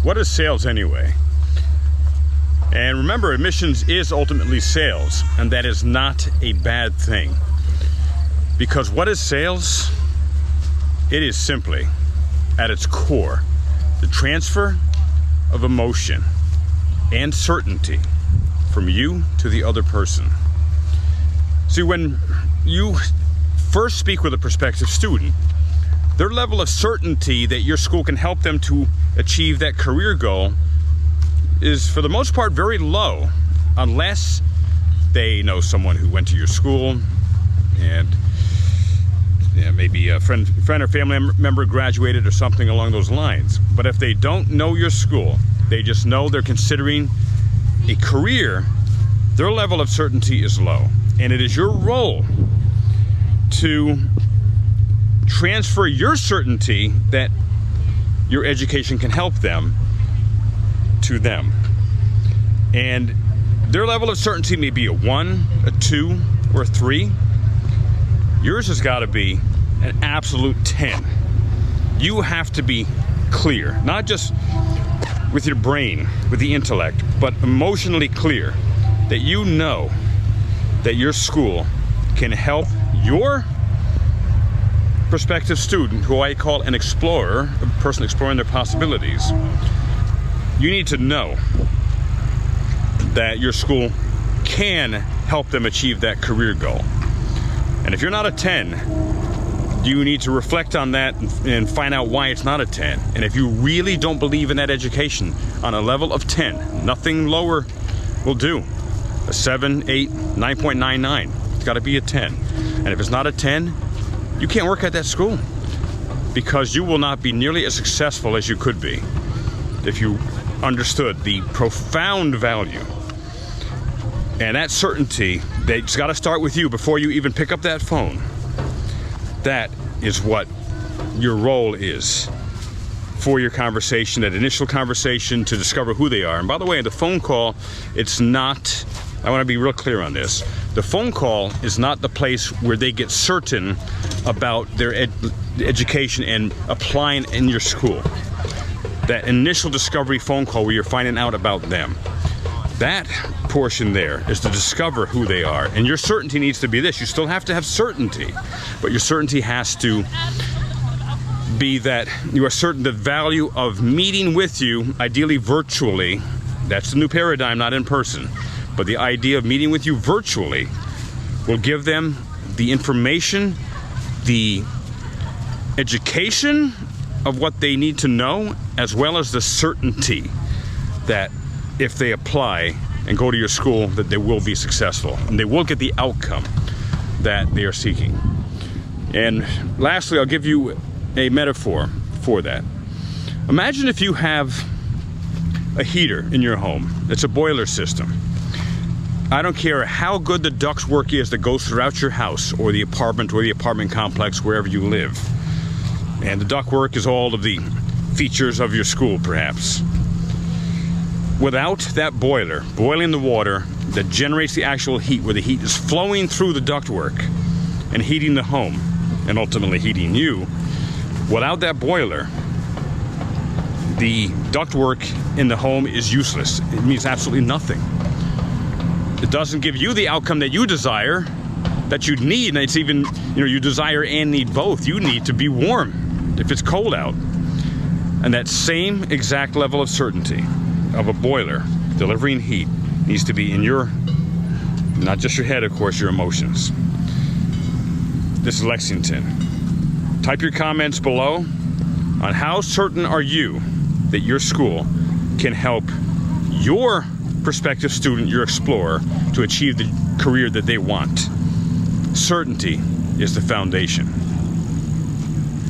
What is sales anyway? And remember, admissions is ultimately sales, and that is not a bad thing. Because what is sales? It is simply, at its core, the transfer of emotion and certainty from you to the other person. See, when you first speak with a prospective student, their level of certainty that your school can help them to achieve that career goal is, for the most part, very low, unless they know someone who went to your school and maybe a friend or family member graduated or something along those lines. But if they don't know your school, they just know they're considering a career, their level of certainty is low. And it is your role to transfer your certainty that your education can help them to them. And their level of certainty may be a 1, a 2, or a 3. Yours has got to be an absolute 10. You have to be clear, not just with your brain, with the intellect, but emotionally clear, that you know that your school can help your prospective student, who I call an explorer, a person exploring their possibilities. You need to know that your school can help them achieve that career goal. And if you're not a 10, you need to reflect on that and find out why it's not a 10. And if you really don't believe in that education, on a level of 10, nothing lower will do. A 7, 8, 9.99. It's got to be a 10. And if it's not a 10, you can't work at that school, because you will not be nearly as successful as you could be if you understood the profound value and that certainty that's got to start with you before you even pick up that phone. That is what your role is for your conversation, that initial conversation, to discover who they are. And by the way, the phone call, it's not, I want to be real clear on this. The phone call is not the place where they get certain about their education and applying in your school. That initial discovery phone call where you're finding out about them. That portion there is to discover who they are. And your certainty needs to be this. You still have to have certainty, but your certainty has to be that you are certain the value of meeting with you, ideally virtually. That's the new paradigm, not in person. But the idea of meeting with you virtually will give them the information, the education of what they need to know, as well as the certainty that if they apply and go to your school, that they will be successful and they will get the outcome that they are seeking. And lastly, I'll give you a metaphor for that. Imagine if you have a heater in your home. It's a boiler system. I don't care how good the ductwork is that goes throughout your house or the apartment complex, wherever you live. And the ductwork is all of the features of your school, perhaps. Without that boiler, boiling the water that generates the actual heat, where the heat is flowing through the ductwork and heating the home, and ultimately heating you, without that boiler, the ductwork in the home is useless. It means absolutely nothing. It doesn't give you the outcome that you desire, that you need, and it's even, you desire and need both. You need to be warm if it's cold out. And that same exact level of certainty of a boiler delivering heat needs to be in your, not just your head, of course, your emotions. This is Lexington. Type your comments below on how certain are you that your school can help your prospective student, your explorer, to achieve the career that they want. Certainty is the foundation.